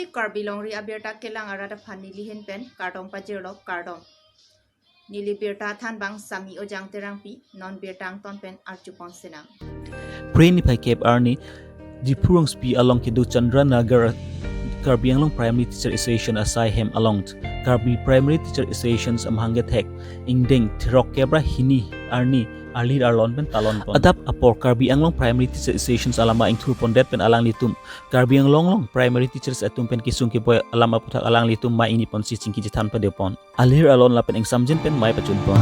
Lasi Karbilong ri abirta kelang arada panili hen pen kardong pajirlo kardong. Nili birta than bang sami ojang terangpi non birtang ton pen archupon senang. Pray ni pai kep arni di purong spi along kidu Chandra Nagar Karbi Anglong Primary Teacher Association asai hem along Karbi Primary Teacher Association amhangget hek ingding tirok kebra hini arni alir arlon pen talon pon adap apor Karbi Anglong Primary Teacher Association alama ing tur pondet pen alang litum Karbi Anglong long Primary Teachers atum pen kisung ki boy alama putak alang litum ma ini pon si cingki jitan pen depon alir alon lapen ing samjen pen mai pacun pon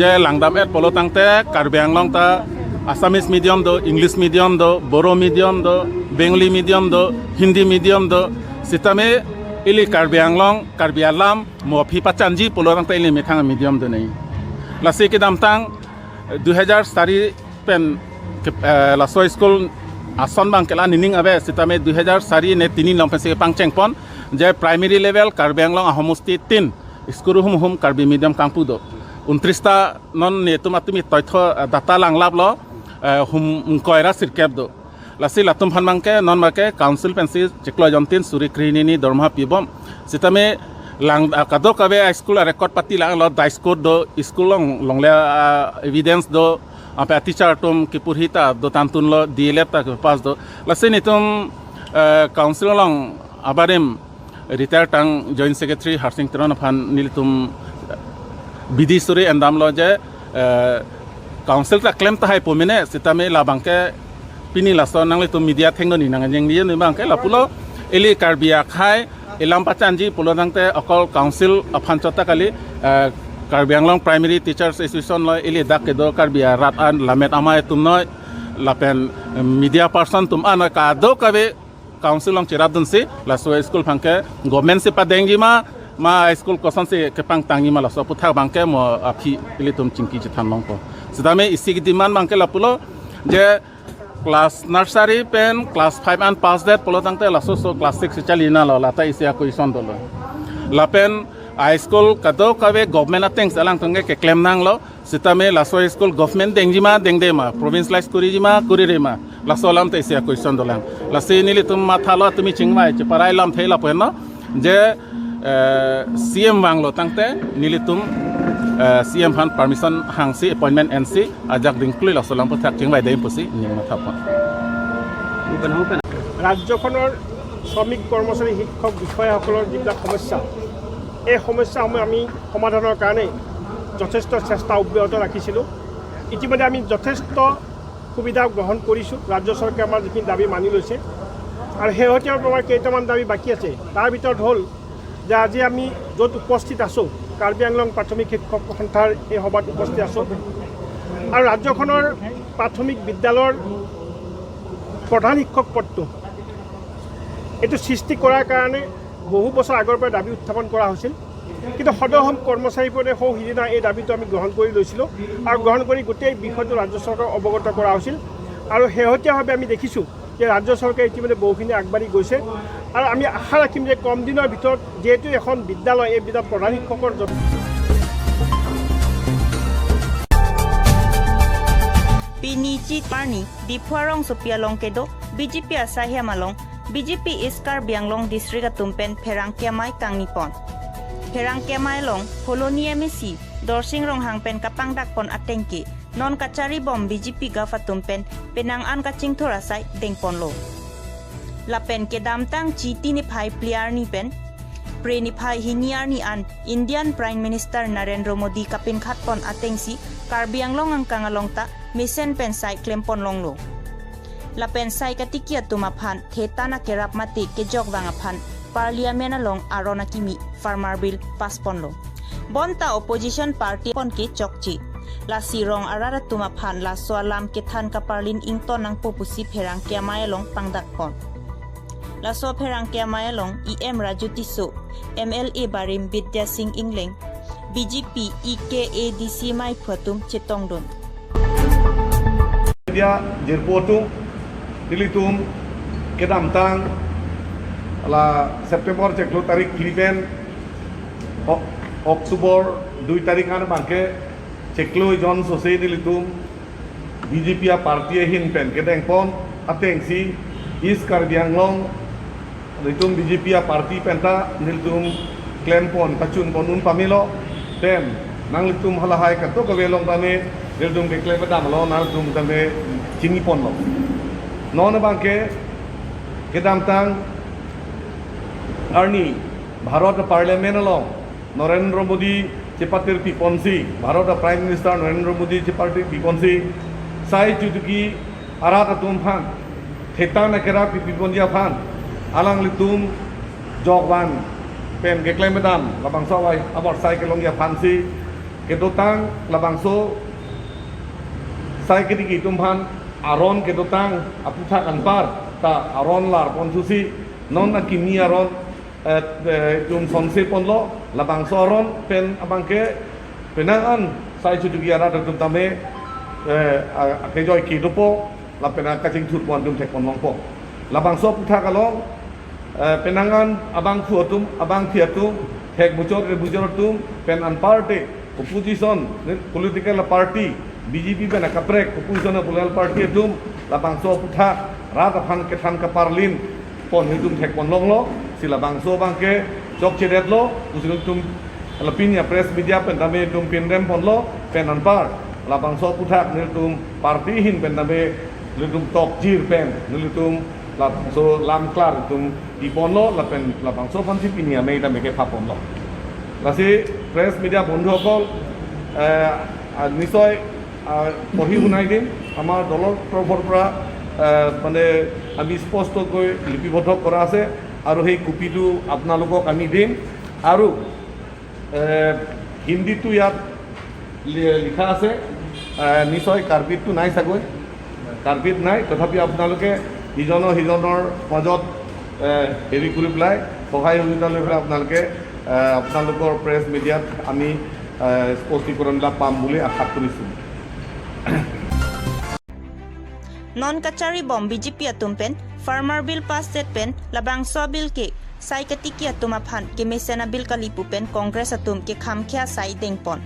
जे लांगदाम eight पोलो तंगते कार्बी आंगलोंग ता Assamese medium दो English medium दो बोरो medium दो Bengali medium दो Hindi medium दो सितमे इली कार्बी आंगलोंग कार्बी आलाम Murphy पाचांजी पोलो तंगते इली मिथांग medium दो नहीं लासी के दाम तंग 2004 पेन लासो स्कूल आसन बांग केला निनिंग अबे सितमे 2004 ने तिनी लंग पेसे पांगचेंग पन जे प्राइमरी लेवल कार्बी आंगलोंग अहमुस्ती 3 स्कूल हम कार्बी मीडियम कांगपु दो 29टा नन ने तुमी तथ्य डाटा लांगलाब लो हम कोयरा सिरकेब दो लासी लातुम फानमांके नन माके काउंसिल पेंसि चिक्लो जंतिन सुरी क्रिनिनी दरमा पिबम सितमे लांग कादो काबे स्कूल रेकॉर्ड पाती लांग लो दाइस्कोड दो स्कूल लंगले एविडेंस दो आपे टीचर तुम की पुरहिता दो तांतुन लो डीएलएफ ता पास दो लासी नितुम काउंसिल लंग आबारेम रिटायर टांग जॉइंट सेक्रेटरी हारसिंग तरन फान निलतुम बिदिसुरी एंदाम लो जे काउंसिल का क्लेम ताहाय पोमिने सितामे लाबांके पिनी लासो नांगले तो मीडिया थेंगनो नि नांगा जेंग निये निबांके लापुलो एली कार्बिया खाय एलाम पाचानजी पुलो नांगते अकल काउंसिल अफानचता काली Karbi Anglong primary teachers association लो एली दाके दो कार्बिया रात आन लामेट आमाय तुमनो लापेन मीडिया पर्सन तुम आन का दो कबे काउंसिल लं चिरादुनसी लासो स्कूल फांके गवर्नमेंट से पादेंगी मा स्कूल कोसन से केपांग तांगी माला सो पुथा बांके मो आफी इले तुम चिंकी जथान लंको सिदामे इसी की डिमांड बांके लापुलो जे क्लास नर्सरी पेन क्लास 5 एंड पास दैट पुलो तंगते लासो सो क्लास 6 चलिना लो लाता इसिया क्वेश्चन दलो लापेन हाई स्कूल कदो कवे गवर्नमेंट अटेंस अलांग तंगे के क्लेम नांग लो सितामे लासो स्कूल गवर्नमेंट देंजिमा देंगदेमा प्रोविंशियलाइज कुरिजिमा कुरिरेमा लासो लामते इसिया क्वेश्चन दलांग लासे निले तुम माथालो तुमी चिंगमाय चे पराय लाम थैला पेन जे CM Wanglo tangte nilitum CM han permission hangsi appointment NC ajak dingkuli la solang pothak tingbai dei pusi nyang thapon ৰাজ্যখনৰ শ্ৰমিক কৰ্মচাৰী শিক্ষক বিষয়াসকলৰ যিবিলাক সমস্যা এই সমস্যাসমূহ আমি সমাধানৰ কাৰণে যথেষ্ট চেষ্টা অব্যাহত ৰাখিছিলোঁ ইতিমধ্যে আমি যথেষ্ট সুবিধা গ্ৰহণ কৰিছোঁ ৰাজ্য চৰকাৰে আমাৰ যিখিনি দাবী মানি লৈছে আৰু শেহতীয়াভাৱে কেইটামান দাবী বাকী আছে তাৰ ভিতৰত হ'ল যে আজি আমি য'ত উপস্থিত আছোঁ কাৰ্বি আংলং প্ৰাথমিক শিক্ষক সন্থাৰ এই সভাত উপস্থিত আছোঁ আৰু ৰাজ্যখনৰ প্ৰাথমিক বিদ্যালয়ৰ প্ৰধান শিক্ষক পদটো এইটো সৃষ্টি কৰাৰ কাৰণে বহু বছৰ আগৰ পৰা দাবী উত্থাপন কৰা হৈছিল কিন্তু সদৌ কৰ্মচাৰী পদে সৌ সিদিনা এই দাবীটো আমি গ্ৰহণ কৰি লৈছিলোঁ আৰু গ্ৰহণ কৰি গোটেই বিষয়টো ৰাজ্য চৰকাৰক অৱগত কৰা হৈছিল আৰু শেহতীয়াভাৱে আমি দেখিছোঁ যে ৰাজ্য চৰকাৰে ইতিমধ্যে বহুখিনি আগবাঢ়ি গৈছে আৰু আমি আশা ৰাখিম যে কম দিনৰ ভিতৰত যেহেতু এখন বিদ্যালয় এই বিদ্যালয় প্ৰধান শিক্ষকৰ Pinichi Parni, Dipuarong Sopialong Kedo, BJP Asahiamalong, BJP Iskar Bianglong District Tumpen, Perangkiamai Kang Nipon. Perangkiamai Long, Polonia Messi, Dorsing Rong Hangpen Kapang Dakpon Atengki, Non Kachari Bom BJP Gafa Tumpen, Penang An Kaching Torasai, Dengpon Lo. Lapen Kedamtang Chiti ni Pai Pliar ni Pen, Pre ni Pai Hiniar ni An, Indian Prime Minister Narendra Modi Kapin Khatpon Atengsi, Karbianglong ang Kangalongta, Misen pensai klempon longlo. La pensai katikia tumapan, thetana kerap mati kejok bangapan, parliamena long arona kimi, farmer bill pasponlo. Bonta opposition party pon ki chokchi. La sirong arara tumapan la soalam kethan kaparlin ington ng popusi perang kiamayalong pangdakpon. La so perang kiamayalong EM Rajutiso, MLA Barim Bidya Singh Ingling, BJP EKADC Mai Phuatum Chetongdon. Dia Jirpotu Dilitum Kedam Tang la September ceklo tarik Kiliben Oktober 2 tarikan bangke ceklo John Sose Dilitum BJP party hin pen kedeng pon ateng si East Karbi Anglong Dilitum BJP party penta Dilitum claim pon kacun ponun pamilo tem nang litum halahai kato kawelong tame Dilitum ke claim dam lo nang litum tame chingi pon lo non bangke kedam tang Arni Bharat Parliament along Narendra Modi Chepatir Piponsi Bharat Prime Minister Narendra Modi Chepatir Piponsi Sai Chutuki Arat Atum Phan Theta Nakera Piponja Phan Alang Litum Jogwan Pen Geklem Medam Labang Sawai Abot Sai Kelongya Phansi Kedotang Labang So Sai Kediki Tumpan Aron Kedotang Aputha Kanpar Ta Aron Lar Ponsusi Non Akimi Aron Jum Sonse Ponlo Labang Soron Pen Abangke Penangan Sai Chutuki Arat Atum Tame Kejoy Kidopo La Pena Kaching Tut Pon Dum Tek Pon Longpo Labang So Putha Kalong Penangan Abang Fuatum Abang Fiatum Tek Bucor Bucorotum Pen Anparte Opposition Political Party BJP Pena Kaprek Opposition Political Party Tum Labang So Putha Rata Phan Kethan Kaparlin Pon Hitum Tek Pon Longlo Sila bangso bangke jok ceret lo usul tum lapinya press media pentame tum pindem pon lo penan par la bangso puthak nil tum party hin pentame nil tum tok jir pen nil tum la so lam klar tum ipon lo la pen la bangso pon pinia me tame ke phapon lo la si press media bondhu hokol nisoy পঢ়ি শুনাই দিম আমাৰ দলৰ তৰফৰ পৰা মানে আমি স্পষ্টকৈ লিপিবদ্ধ কৰা আছে আৰু সেই কপিটো আপোনালোকক আমি দিম আৰু হিন্দীটো ইয়াত লিখা আছে নিশ্চয় কাৰ্বিতটো নাই চাগৈ কাৰ্বিত নাই তথাপি আপোনালোকে ইজনৰ সিজনৰ মাজত হেৰি কৰি পেলাই সহায় সহযোগিতা লৈ পেলাই আপোনালোকে আপোনালোকৰ প্ৰেছ মিডিয়াত আমি স্পষ্টীকৰণবিলাক পাম বুলি আশা কৰিছোঁ Non kachari bom BJP atumpen Farmer Bill pass set pen labang so bill ke sai katiki atumaphan ke mesena bill kalipu pen Congress atum ke khamkhya sai dengpon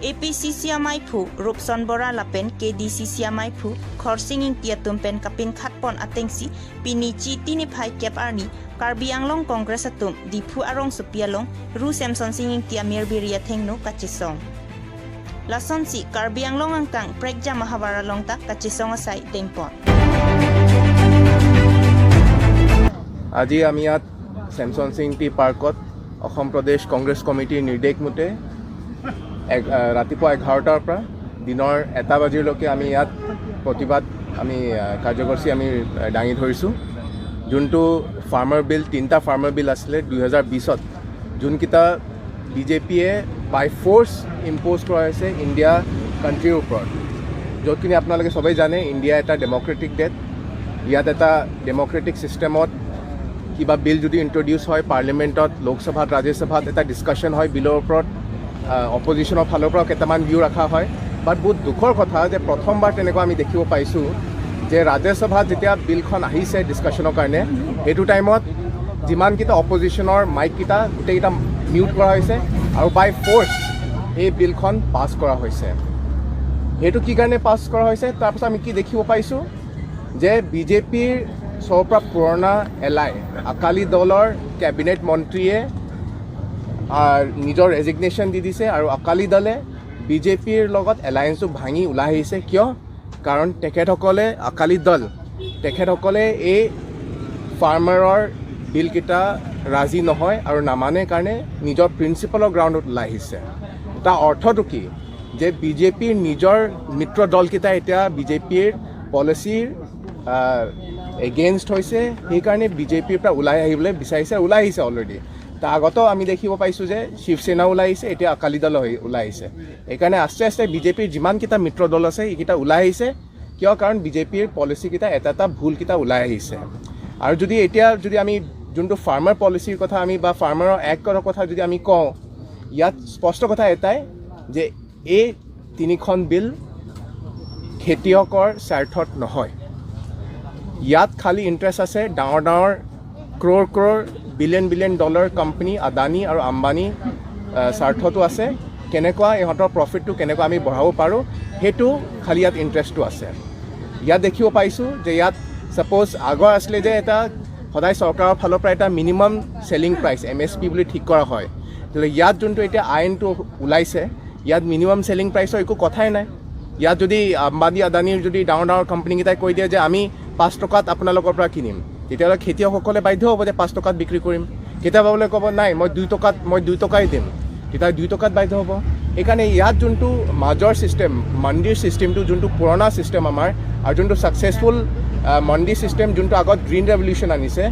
APCCMI phu Rupson Bora lapen KDCCMI phu Khorsinging tiatum pen kapin khatpon atengsi pinichi tini phai kep arni Karbi Anglong Congress atum diphu arong supialong Ru Samson singing tiamir biria thengno kachisong Lason si Karbi Anglong angkang prekja mahabara longta kachisong asai dengpon আজি আমি ইয়াত Samson Singh T পাৰ্কত অসম প্ৰদেশ কংগ্ৰেছ কমিটিৰ নিৰ্দেশ মতে ৰাতিপুৱা 11টাৰ পৰা দিনৰ 1টা বজালৈকে আমি ইয়াত প্ৰতিবাদ আমি কাৰ্যসূচী আমি দাঙি ধৰিছোঁ যোনটো ফাৰ্মাৰ বিল 3টা ফাৰ্মাৰ বিল আছিলে 2020ত যোনকেইটা বিজেপিয়ে বাই ফ'ৰ্চ ইম্প'জ কৰা হৈছে ইণ্ডিয়া কাণ্ট্ৰিৰ ওপৰত য'তখিনি আপোনালোকে সবেই জানে ইণ্ডিয়া এটা ডেম'ক্ৰেটিক দেশ ইয়াত এটা ডেম'ক্ৰেটিক ছিষ্টেমত কিবা বিল যদি ইন্ট্ৰডিউচ হয় পাৰ্লিমেণ্টত লোকসভাত ৰাজ্যসভাত এটা ডিছকাশ্যন হয় বিলৰ ওপৰত অপজিশ্যনৰ ফালৰ পৰা কেইটামান ভিউ ৰখা হয় বাট বহুত দুখৰ কথা যে প্ৰথমবাৰ তেনেকুৱা আমি দেখিব পাইছোঁ যে ৰাজ্যসভাত যেতিয়া বিলখন আহিছে ডিছকাশ্যনৰ কাৰণে সেইটো টাইমত যিমানকেইটা অপজিশ্যনৰ মাইককেইটা গোটেইকেইটা মিউট কৰা হৈছে আৰু বাই ফ'ৰ্চ এই বিলখন পাছ কৰা হৈছে সেইটো কি কাৰণে পাছ কৰা হৈছে তাৰপিছত আমি কি দেখিব পাইছোঁ যে বিজেপিৰ সবপৰা পুৰণা এলাই আকালি দলৰ কেবিনেট মন্ত্ৰীয়ে নিজৰ ৰেজিগনেশ্যন দি দিছে আৰু আকালি দলে বিজেপিৰ লগত এলায়েন্সটো ভাঙি ওলাই আহিছে কিয় কাৰণ তেখেতসকলে আকালি দল তেখেতসকলে এই ফাৰ্মাৰৰ বিলকেইটা ৰাজি নহয় আৰু নামানে কাৰণে নিজৰ প্ৰিন্সিপালৰ গ্ৰাউণ্ডত ওলাই আহিছে তাৰ অৰ্থটো কি যে বিজেপিৰ নিজৰ মিত্ৰ দলকেইটা এতিয়া বিজেপিৰ পলিচিৰ এগেইনষ্ট হৈছে সেইকাৰণে বিজেপিৰ পৰা ওলাই আহিবলৈ বিচাৰিছে ওলাই আহিছে অলৰেডি তাৰ আগতেও আমি দেখিব পাইছোঁ যে শিৱসেনা ওলাই আহিছে এতিয়া আকালি দল ওলাই আহিছে সেইকাৰণে আস্তে আস্তে বিজেপিৰ যিমানকেইটা মিত্ৰ দল আছে এইকেইটা ওলাই আহিছে কিয় কাৰণ বিজেপিৰ পলিচিকেইটা এটা এটা ভুলকেইটা ওলাই আহিছে আৰু যদি আমি যোনটো ফাৰ্মাৰ পলিচিৰ কথা আমি বা ফাৰ্মাৰৰ এক্টৰ কথা যদি আমি কওঁ ইয়াত স্পষ্ট কথা এটাই যে এই তিনিখন বিল খেতিয়কৰ স্বাৰ্থত নহয় ইয়াত খালি ইণ্টাৰেষ্ট আছে ডাঙৰ ডাঙৰ crore billion dollar company Adani আৰু আম্বানী স্বাৰ্থটো আছে কেনেকুৱা ইহঁতৰ প্ৰফিটটো কেনেকুৱা আমি বঢ়াব পাৰোঁ সেইটো খালি ইয়াত ইণ্টাৰেষ্টটো আছে ইয়াত দেখিব পাইছোঁ যে ইয়াত ছাপ'জ আগৰ আছিলে যে এটা সদায় চৰকাৰৰ ফালৰ পৰা এটা মিনিমাম চেলিং প্ৰাইচ MSP বুলি ঠিক কৰা হয় তেতিয়াহ'লে ইয়াত যোনটো এতিয়া আইনটো ওলাইছে ইয়াত মিনিমাম চেলিং প্ৰাইচৰ একো কথাই নাই ইয়াত যদি আম্বানী আদানীৰ যদি ডাঙৰ ডাঙৰ কোম্পানীকেইটাই কৈ দিয়ে যে আমি 5 টকাত আপোনালোকৰ পৰা কিনিম তেতিয়াহ'লে খেতিয়কসকলে বাধ্য হ'ব যে 5 টকাত বিক্ৰী কৰিম কেতিয়াবা বোলে ক'ব নাই মই 2 টকাই দিম তেতিয়া 2 টকাত বাধ্য হ'ব সেইকাৰণে ইয়াত যোনটো মাজৰ ছিষ্টেম মণ্ডিৰ ছিষ্টেমটো যোনটো পুৰণা ছিষ্টেম আমাৰ আৰু যোনটো ছাকচেছফুল মণ্ডি ছিষ্টেম যোনটো আগত গ্ৰীণ ৰেভলিউশ্যন আনিছে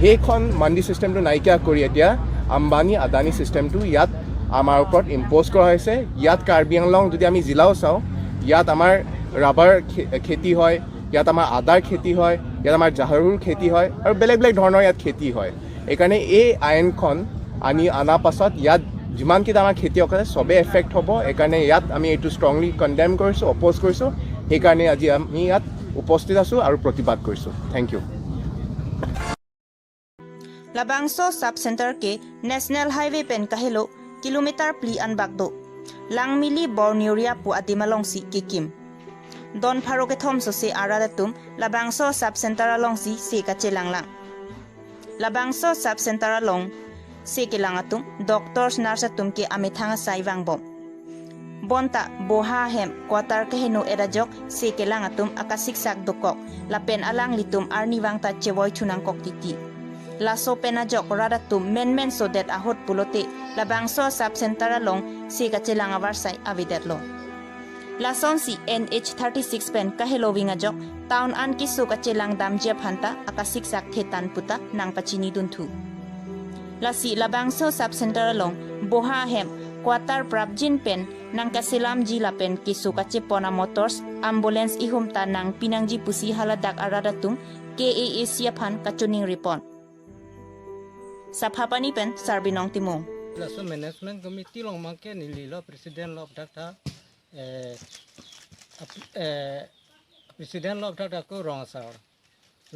সেইখন মণ্ডি ছিষ্টেমটো নাইকিয়া কৰি এতিয়া আম্বানী আদানী ছিষ্টেমটো ইয়াত আমাৰ ওপৰত ইম্প'জ কৰা হৈছে ইয়াত কাৰ্বি আংলং যদি আমি জিলাও চাওঁ ইয়াত আমাৰ ৰাবাৰ খেতি হয় ইয়াত আমাৰ আদাৰ খেতি হয় ইয়াত আমাৰ জাহৰুৰ খেতি হয় আৰু বেলেগ ধৰণৰ ইয়াত খেতি হয় এইকাৰণে এই আইনখন অনা পাছত ইয়াত যিমানকেইটা আমাৰ খেতিয়ক আছে চবেই এফেক্ট হ'ব এইকাৰণে ইয়াত আমি এইটো ষ্ট্ৰংলি কণ্ডেম কৰিছোঁ অপ'জ কৰিছোঁ সেইকাৰণে আজি আমি ইয়াত উপস্থিত আছোঁ আৰু প্ৰতিবাদ কৰিছোঁ thank you Labangso Sub Center के नेशनल हाईवे पेन कहेलो किलोमीटर प्ली अनबागदो लांगमिली बर्नियोरिया पु आदिमालोंसी किकिम Don Pharo के थोमसो से आरादतुम Labangso Sub Center alongsi से कचे लांगलांग Labangso Sub Center along say K लांगातुम doctors नर्सतुम K अमिथांग साइवांगबोम Bonta boha hem quarter ke henu erajok se ke langatum akasik sak dokok lapen alang litum arni wangta chewoi thunang kok titi laso penajok radatum men so that ahot pulote labangso sub center along se ka chelanga warsai avidetlo lason si NH36 pen kahelo wingajok town an kisu ka chelang damje phanta akasik sak thetan puta nang pachini duntu lasi labangso sub center along boha hem quarter prabjin pen nang kasilam jila pen kisu kache pona motors ambulance ihumta nang pinangji pusi haladak aradatum KAA siaphan kachuning report saphapani pen sarbinong timo laso management committee long mangke nililo president of data president of data ko rong sar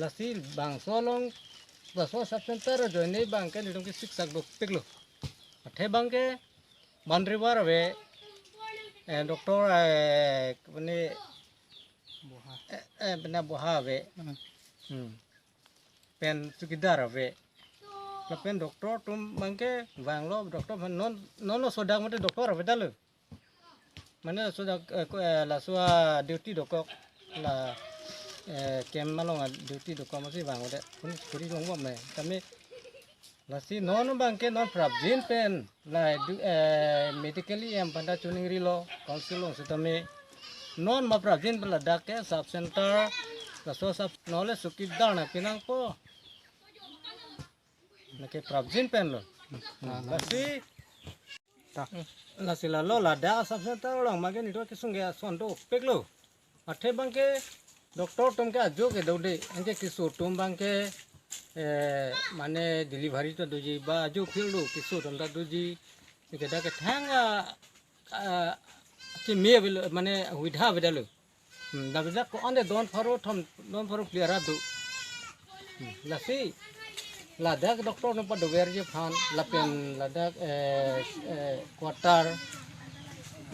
lasi bangso long baso sub center joine bangke nidong ki siksak dok peklo athe bangke mandriwar we doktor bene boha we pen sukidar we pen doktor tum bangke banglo doktor non sodak mate doktor we dalu mane sodak la soa duty dokok la kem malong duty dokok masih bang ode kuri longbo me kami lasi non bangke non prabjin pen la medically em panda tuning rilo councilong sitame non ma prabjin bela dake sub center la so sub nole sukidar na pinang po nake prabjin pen lo lasi lalo la da sub center long magen itu kisunge sondo peklo athe bangke doktor tumke ajo ke daude anke kisu tum bangke माने delivery तो doji बा जो field किसो तंदा doji केदा के थांगा कि मे माने हुइधा बेदलो दाबजा को अंदे दोन furrow clear दो लासी लादाक डॉक्टर न पड वेर जे फान लापेन लादाक क्वार्टर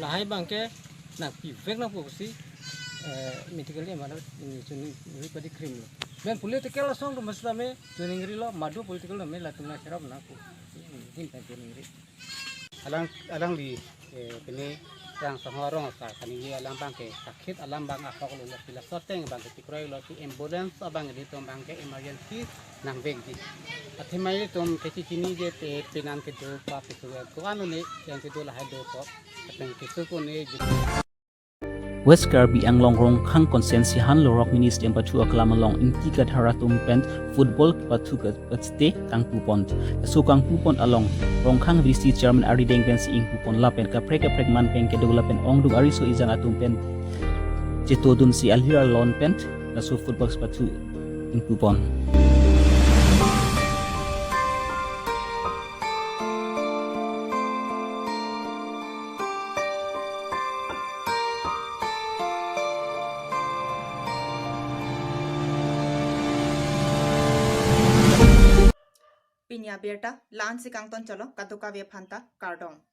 लाहाय बांके ना पिफेक ना पोसी मेडिकली माने नि पदि cream ben political song to masame tuningri lo madu political me la tuna serap na ko tin ta tuningri alang li kini yang sanghorong sa kanini alang bangke sakit alam bang akok lo pila soteng bang tikroy lo ki ambulance abang di tom bangke emergency nang beng di athimai tom keti kini je penan ke do pa pisu ko anu ne yang ke do la hado ko ateng kisu ko ne West Karbi Anglong Rong Khang Konsensi Han Lorok Minister yang Patu Aklam Along Inti Kat Haratum Pent Football Patu Kat Stay Kang Pupon So Kang Pupon Along Rong Khang VC Chairman Ari Deng Pen Si Ing Pupon Lapen Kaprek Man Pen Kedula Pen Ong Dug Ariso Izang Atum Pen Jetodun Si Alhira Lon Pen So Football Patu Ing Pupon Pinya berta lan sikang ton cholo katuka ve phanta kardong.